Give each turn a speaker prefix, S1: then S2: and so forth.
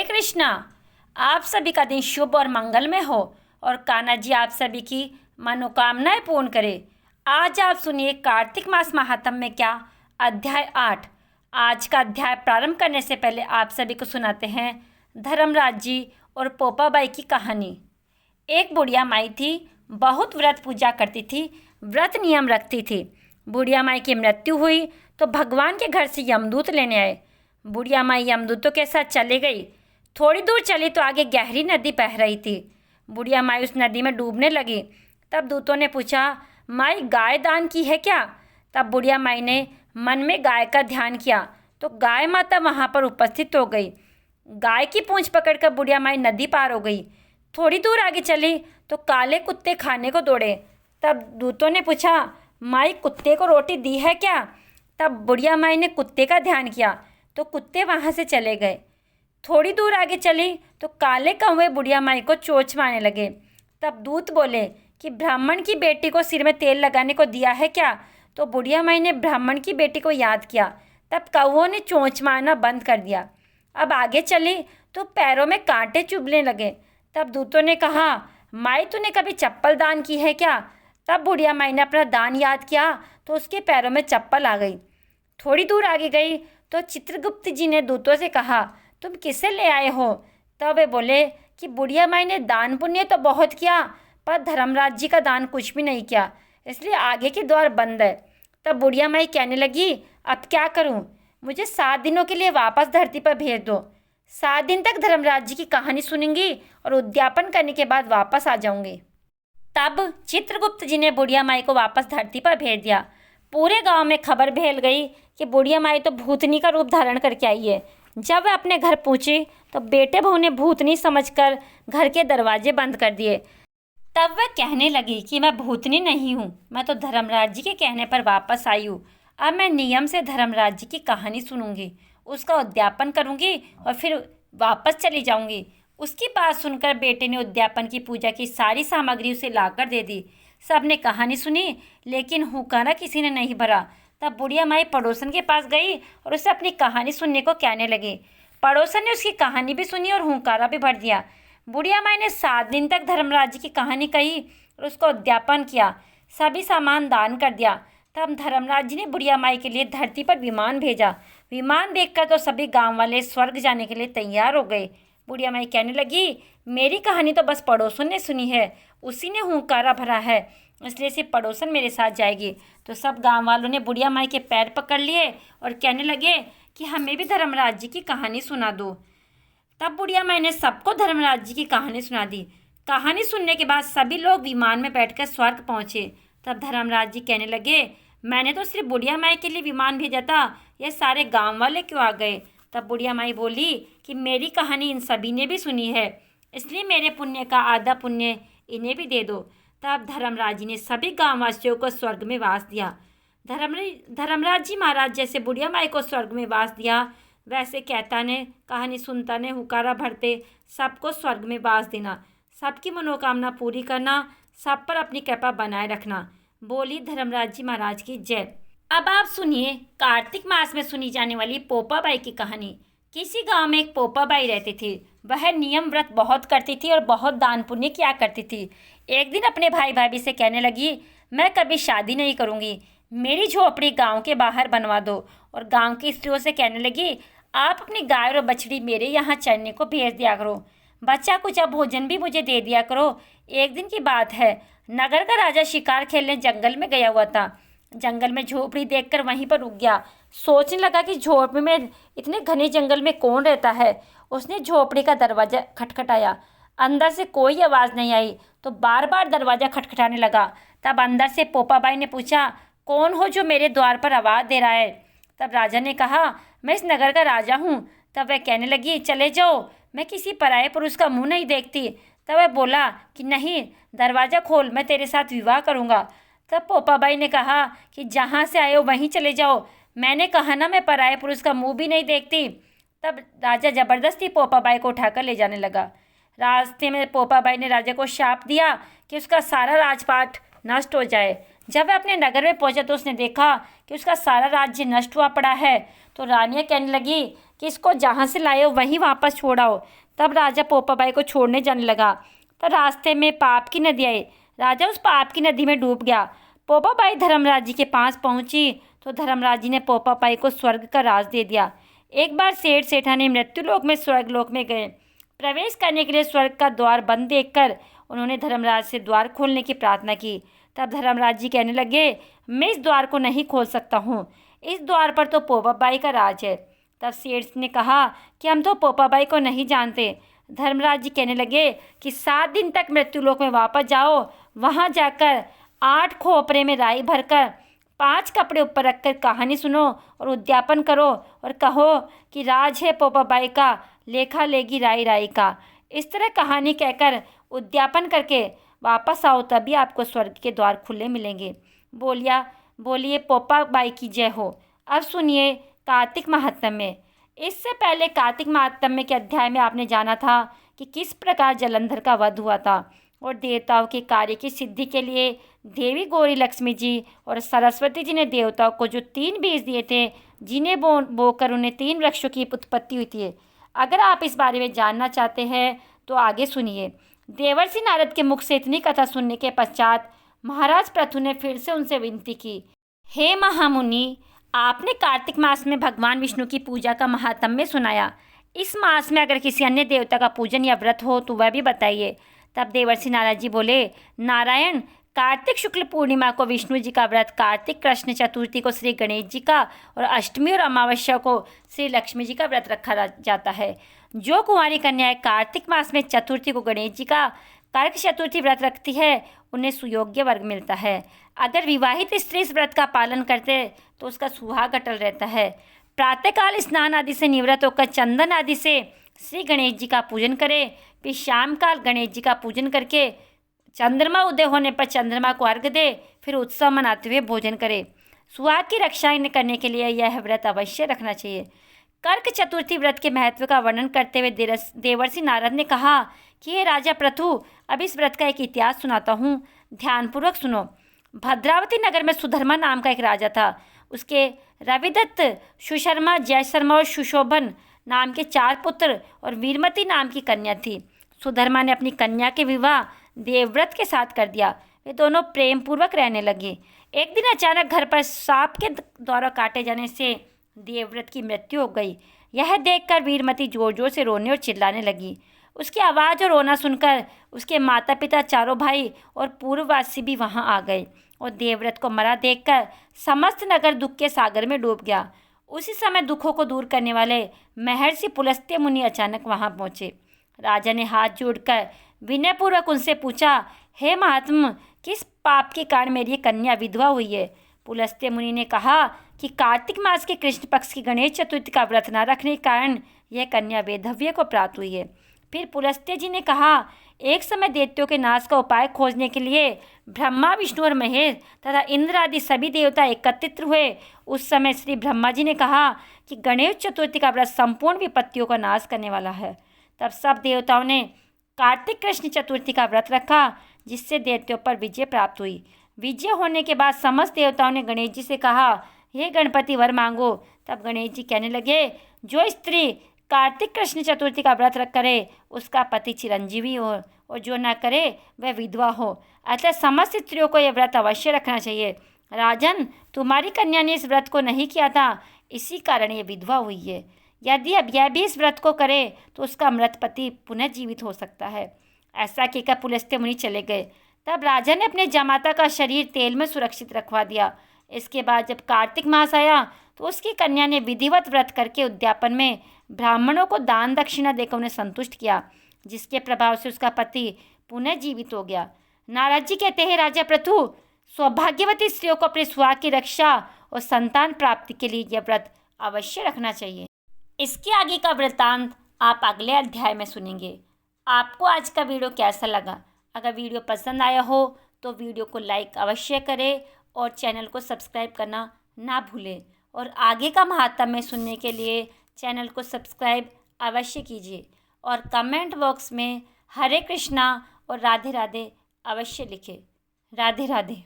S1: हरे कृष्णा। आप सभी का दिन शुभ और मंगलमय हो और कान्हा जी आप सभी की मनोकामनाएं पूर्ण करे। आज आप सुनिए कार्तिक मास महात्म्य में क्या अध्याय 8। आज का अध्याय प्रारंभ करने से पहले आप सभी को सुनाते हैं धर्मराज जी और पोपाबाई की कहानी। एक बुढ़िया माई थी, बहुत व्रत पूजा करती थी, व्रत नियम रखती थी। बुढ़िया माई की मृत्यु हुई तो भगवान के घर से यमदूत लेने आए। बुढ़िया माई यमदूतों के साथ चली गई। थोड़ी दूर चली तो आगे गहरी नदी बह रही थी। बुढ़िया माई उस नदी में डूबने लगी। तब दूतों ने पूछा, माई गाय दान की है क्या? तब बुढ़िया माई ने मन में गाय का ध्यान किया तो गाय माता वहाँ पर उपस्थित हो गई। गाय की पूंछ पकड़कर बुढ़िया माई नदी पार हो गई। थोड़ी दूर आगे चली तो काले कुत्ते खाने को दौड़े। तब दूतों ने पूछा, माई कुत्ते को रोटी दी है क्या? तब बुढ़िया माई ने कुत्ते का ध्यान किया तो कुत्ते वहाँ से चले गए। थोड़ी दूर आगे चली तो काले कौवे बुढ़िया माई को चोंच मारने लगे। तब दूत बोले कि ब्राह्मण की बेटी को सिर में तेल लगाने को दिया है क्या? तो बुढ़िया माई ने ब्राह्मण की बेटी को याद किया। तब कौवों ने चोंच मारना बंद कर दिया। अब आगे चली तो पैरों में कांटे चुभने लगे। तब दूतों ने कहा, माई तूने कभी चप्पल दान की है क्या? तब बुढ़िया माई ने अपना दान याद किया तो उसके पैरों में चप्पल आ गई। थोड़ी दूर आगे गई तो चित्रगुप्त जी ने दूतों से कहा, तुम किसे ले आए हो? तब वे बोले कि बुढ़िया माई ने दान पुण्य तो बहुत किया पर धर्मराज जी का दान कुछ भी नहीं किया, इसलिए आगे के द्वार बंद है। तब बुढ़िया माई कहने लगी, अब क्या करूं? मुझे 7 दिनों के लिए वापस धरती पर भेज दो। 7 दिन तक धर्मराज जी की कहानी सुनूंगी और उद्यापन करने के बाद वापस आ जाऊंगी। तब चित्रगुप्त जी ने बुढ़िया माई को वापस धरती पर भेज दिया। पूरे गांव में खबर फैल गई कि बुढ़िया माई तो भूतनी का रूप धारण करके आई है। जब वह अपने घर पहुंची तो बेटे बहू ने भूतनी समझकर घर के दरवाजे बंद कर दिए। तब वह कहने लगी कि मैं भूतनी नहीं हूँ, मैं तो धर्मराज जी के कहने पर वापस आई हूँ। अब मैं नियम से धर्मराज जी की कहानी सुनूंगी, उसका उद्यापन करूंगी और फिर वापस चली जाऊंगी। उसकी बात सुनकर बेटे ने उद्यापन की पूजा की सारी सामग्री उसे लाकर दे दी। सबने कहानी सुनी लेकिन हुक्कारा किसी ने नहीं भरा। तब बुढ़िया माई पड़ोसन के पास गई और उसे अपनी कहानी सुनने को कहने लगी। पड़ोसन ने उसकी कहानी भी सुनी और हुंकारा भी भर दिया। बुढ़िया माई ने 7 दिन तक धर्मराज जी की कहानी कही और उसका उद्यापन किया, सभी सामान दान कर दिया। तब धर्मराज जी ने बुढ़िया माई के लिए धरती पर विमान भेजा। विमान देखकर तो सभी गांव वाले स्वर्ग जाने के लिए तैयार हो गए। बुढ़िया माई कहने लगी, मेरी कहानी तो बस पड़ोसन ने सुनी है, उसी ने हुंकारा भरा है, इसलिए सिर्फ पड़ोसन मेरे साथ जाएगी। तो सब गांव वालों ने बुढ़िया माई के पैर पकड़ लिए और कहने लगे कि हमें भी धर्मराज जी की कहानी सुना दो। तब बुढ़िया माई ने सबको धर्मराज जी की कहानी सुना दी। कहानी सुनने के बाद सभी लोग विमान में बैठकर स्वर्ग पहुँचे। तब धर्मराज जी कहने लगे, मैंने तो सिर्फ बुढ़िया माई के लिए विमान भेजा था, यह सारे गाँव वाले क्यों आ गए? तब बुढ़िया माई बोली कि मेरी कहानी इन सभी ने भी सुनी है, इसलिए मेरे पुण्य का आधा पुण्य इन्हें भी दे दो। तब धर्मराज जी ने सभी गांववासियों को स्वर्ग में वास दिया। धर्मराज जी महाराज जैसे बुढ़िया माई को स्वर्ग में वास दिया, वैसे कहता ने, कहानी सुनता ने, हुकारा भरते सबको स्वर्ग में वास देना, सबकी मनोकामना पूरी करना, सब पर अपनी कृपा बनाए रखना। बोली धर्मराज जी महाराज की जय। अब आप सुनिए कार्तिक मास में सुनी जाने वाली पोपाबाई की कहानी। किसी गांव में एक पोपाबाई रहती थी। वह नियम व्रत बहुत करती थी और बहुत दान पुण्य किया करती थी। एक दिन अपने भाई भाभी से कहने लगी, मैं कभी शादी नहीं करूंगी, मेरी झोपड़ी गांव के बाहर बनवा दो। और गांव की स्त्रियों से कहने लगी, आप अपनी गाय और बछड़ी मेरे यहाँ चरने को भेज दिया करो, बच्चा कुछ भोजन भी मुझे दे दिया करो। एक दिन की बात है, नगर का राजा शिकार खेलने जंगल में गया हुआ था। जंगल में झोपड़ी देखकर वहीं पर रुक गया। सोचने लगा कि झोपड़ी में इतने घने जंगल में कौन रहता है। उसने झोपड़ी का दरवाज़ा खटखटाया, अंदर से कोई आवाज़ नहीं आई तो बार बार दरवाज़ा खटखटाने लगा। तब अंदर से पोपाबाई ने पूछा, कौन हो जो मेरे द्वार पर आवाज़ दे रहा है? तब राजा ने कहा, मैं इस नगर का राजा हूँ। तब वह कहने लगी, चले जाओ, मैं किसी पराये पुरुष का मुँह नहीं देखती। तब वह बोला कि नहीं, दरवाज़ा खोल, मैं तेरे साथ विवाह करूँगा। तब पोपाबाई ने कहा कि जहाँ से आए हो वहीं चले जाओ, मैंने कहा ना मैं पराये पुरुष का मुंह भी नहीं देखती। तब राजा ज़बरदस्ती पोपाबाई को उठाकर ले जाने लगा। रास्ते में पोपाबाई ने राजा को शाप दिया कि उसका सारा राजपाट नष्ट हो जाए। जब वह अपने नगर में पहुंचा तो उसने देखा कि उसका सारा राज्य नष्ट हुआ पड़ा है। तो रानियाँ कहने लगी कि इसको जहाँ से लाए हो वहीं वापस छोड़ आओ। तब राजा पोपाबाई को छोड़ने जाने लगा। तो रास्ते में पाप की नदी आई। राजा उस पाप की नदी में डूब गया। पोपाबाई धर्मराज जी के पास पहुंची तो धर्मराज जी ने पोपाबाई को स्वर्ग का राज दे दिया। एक बार सेठ सेठानी मृत्युलोक में स्वर्गलोक में गए। प्रवेश करने के लिए स्वर्ग का द्वार बंद देखकर उन्होंने धर्मराज से द्वार खोलने की प्रार्थना की। तब धर्मराज जी कहने लगे, मैं इस द्वार को नहीं खोल सकता हूँ, इस द्वार पर तो पोपाबाई का राज है। तब सेठ ने कहा कि हम तो पोपाबाई को नहीं जानते। धर्मराज जी कहने लगे कि 7 दिन तक मृत्युलोक में वापस जाओ, वहाँ जाकर 8 खोपरे में राई भरकर 5 कपड़े ऊपर रखकर कहानी सुनो और उद्यापन करो और कहो कि राज है पोपाबाई का, लेखा लेगी राई राई का। इस तरह कहानी कहकर उद्यापन करके वापस आओ, तभी आपको स्वर्ग के द्वार खुले मिलेंगे। बोलिए पोपाबाई की जय हो। अब सुनिए कार्तिक महात्म्य। इससे पहले कार्तिक महात्म्य के अध्याय में आपने जाना था कि किस प्रकार जलंधर का वध हुआ था और देवताओं के कार्य की सिद्धि के लिए देवी गौरी लक्ष्मी जी और सरस्वती जी ने देवताओं को जो 3 बीज दिए थे, जिन्हें बोकर उन्हें 3 वृक्षों की उत्पत्ति हुई थी। अगर आप इस बारे में जानना चाहते हैं तो आगे सुनिए। देवर्षि नारद के मुख से इतनी कथा सुनने के पश्चात महाराज पृथु ने फिर से उनसे विनती की, हे महामुनि, आपने कार्तिक मास में भगवान विष्णु की पूजा का महात्म्य सुनाया। इस मास में अगर किसी अन्य देवता का पूजन या व्रत हो तो वह भी बताइए। तब देवर्षि नारद जी बोले, नारायण, कार्तिक शुक्ल पूर्णिमा को विष्णु जी का व्रत, कार्तिक कृष्ण चतुर्थी को श्री गणेश जी का और अष्टमी और अमावस्या को श्री लक्ष्मी जी का व्रत रखा जाता है। जो कुंवारी कन्याएं कार्तिक मास में चतुर्थी को गणेश जी का, कर्क चतुर्थी व्रत रखती है, उन्हें सुयोग्य वर्ग मिलता है। अगर विवाहित स्त्री इस व्रत का पालन करते तो उसका सुहाग अटल रहता है। प्रातःकाल स्नान आदि से निवृत्त होकर चंदन आदि से श्री गणेश जी का पूजन करे, फिर शाम काल गणेश जी का पूजन करके चंद्रमा उदय होने पर चंद्रमा को अर्घ्य दे, फिर उत्सव मनाते हुए भोजन करे। सुहाग की रक्षा करने के लिए यह व्रत अवश्य रखना चाहिए। कर्क चतुर्थी व्रत के महत्व का वर्णन करते हुए देवर्षि नारद ने कहा कि हे राजा पृथु, अब इस व्रत का एक इतिहास सुनाता हूँ, ध्यानपूर्वक सुनो। भद्रावती नगर में सुधर्मा नाम का एक राजा था। उसके रविदत्त, सुशर्मा, जयशर्मा और सुशोभन नाम के 4 पुत्र और वीरमती नाम की कन्या थी। सुधर्मा ने अपनी कन्या के विवाह देवव्रत के साथ कर दिया। वे दोनों प्रेम पूर्वक रहने लगे। एक दिन अचानक घर पर सांप के द्वारा काटे जाने से देवव्रत की मृत्यु हो गई। यह देखकर वीरमती जोर जोर से रोने और चिल्लाने लगी। उसकी आवाज़ और रोना सुनकर उसके माता पिता, चारों भाई और पूर्ववासी भी वहां आ गए और देवव्रत को मरा देखकर समस्त नगर दुख के सागर में डूब गया। उसी समय दुखों को दूर करने वाले महर्षि पुलस्त्य मुनि अचानक वहां पहुंचे। राजा ने हाथ जोड़कर विनयपूर्वक उनसे पूछा, हे महात्मा, किस पाप के कारण मेरी कन्या विधवा हुई है? पुलस्त्य मुनि ने कहा कि कार्तिक मास के कृष्ण पक्ष की गणेश चतुर्थी का व्रत न रखने के कारण यह कन्या वेधव्य को प्राप्त हुई है। फिर पुलस्त्य जी ने कहा, एक समय दैत्यों के नाश का उपाय खोजने के लिए ब्रह्मा, विष्णु और महेश तथा इंद्र आदि सभी देवता एकत्रित हुए। उस समय श्री ब्रह्मा जी ने कहा कि गणेश चतुर्थी का व्रत संपूर्ण विपत्तियों का नाश करने वाला है। तब सब देवताओं ने कार्तिक कृष्ण चतुर्थी का व्रत रखा, जिससे दैत्यों पर विजय प्राप्त हुई। विजय होने के बाद समस्त देवताओं ने गणेश जी से कहा, हे गणपति, वर मांगो। तब गणेश जी कहने लगे, जो स्त्री कार्तिक कृष्ण चतुर्थी का व्रत करे उसका पति चिरंजीवी हो और जो न करे वह विधवा हो। अतः समस्त स्त्रियों को यह व्रत अवश्य रखना चाहिए। राजन, तुम्हारी कन्या ने इस व्रत को नहीं किया था, इसी कारण ये विधवा हुई है। यदि अब यह भी इस व्रत को करे तो उसका मृत पति पुनः जीवित हो सकता है। ऐसा कहकर पुलस्त्य मुनि चले गए। तब राजा ने अपने जमाता का शरीर तेल में सुरक्षित रखवा दिया। इसके बाद जब कार्तिक मास आया तो उसकी कन्या ने विधिवत व्रत करके उद्यापन में ब्राह्मणों को दान दक्षिणा देकर उन्हें संतुष्ट किया, जिसके प्रभाव से उसका पति पुनः जीवित हो गया। नारद जी कहते हैं, राजा पृथु, सौभाग्यवती स्त्रियों को अपने सुहाग की रक्षा और संतान प्राप्ति के लिए यह व्रत अवश्य रखना चाहिए। इसके आगे का वृत्तांत आप अगले अध्याय में सुनेंगे। आपको आज का वीडियो कैसा लगा? अगर वीडियो पसंद आया हो तो वीडियो को लाइक अवश्य करें और चैनल को सब्सक्राइब करना ना भूलें। और आगे का महात्म्य सुनने के लिए चैनल को सब्सक्राइब अवश्य कीजिए और कमेंट बॉक्स में हरे कृष्णा और राधे राधे अवश्य लिखें। राधे राधे।